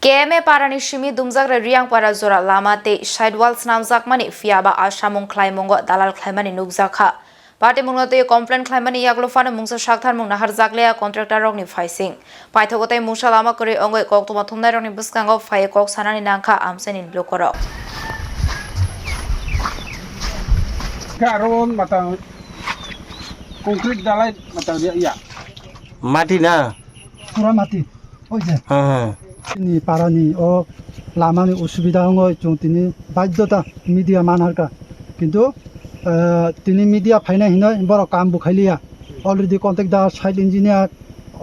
KMA parani shimi dumjakra riang para zora lamate sidewalls namjakmani fiaba asamung khlaimongo dalal khlaimani nukjakha party mungnote complaint khlaimani yaglofana mungsa shakthar mungna harjakleya contractor rokni faising paithogotai musa lama kori ongoi koktoma thumnai rokni buskango phai kok sanani nangkha amsenin blokoro karon mata concrete dalai mata dia ya mati na pura mati oje ini parani o lamani usubida hongoi chung tini baধ্যতা media manharka kintu tini media phaina hinoi boro kam bukhailia already contact da site engineer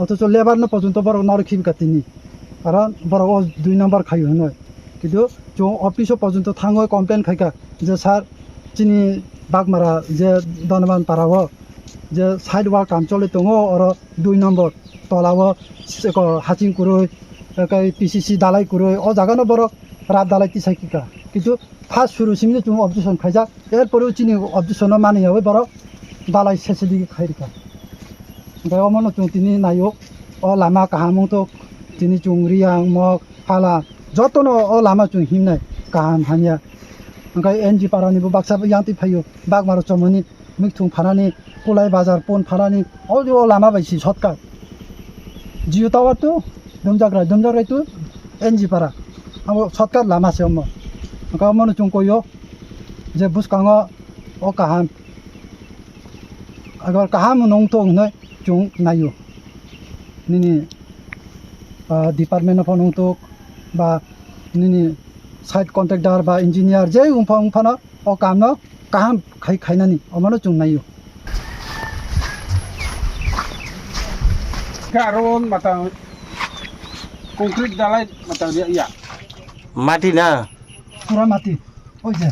অথচ labour না পর্যন্ত বড় নরখিবকা তিনি কারণ বড় 2 number খাই হনয় কিন্তু chung office পর্যন্ত থাঙ্গই কমপ্লেন খাইকা যে স্যার চিনি বাগমারা যে দনবান পারাও যে সাইড ওয়াল কাম চলে দङ আর 2 নম্বর তলাও হাচিং কুরৈ PCC দালাই কুরৈ ও জাগানো বড় রাত দালাই তিসাইকিকা কিন্তু ফার্স্ট শুরুসিমনি chung অবজেকশন খাইজা এরপরেও চিনি অবজেকশন মানি হবে বড় দালাই শেষে দিকে খাইরিকা ओमफ्राय अमनो chung tini nayo o lama kahamung to tini chung riang mok hala jotono o lama chung himnai kaham hanya ओमफ्राय NG parani bo baksa yanti phayo bagmaro chomoni mikthung pharani kulai bazar pon pharani o lama baisi shortcut jiu tower to dumjakra to NG para amo shortcut lama se omo ओमफ्राय अमनो chung koyo je buskango o kaham agar kaham nongtong noi chung nayo nini department of nongtok ba nini site contractor ba engineer je umphana o kamno kaham khainani amano chung nayo karon mata concrete dalai mata dia ya mati na pura mati oje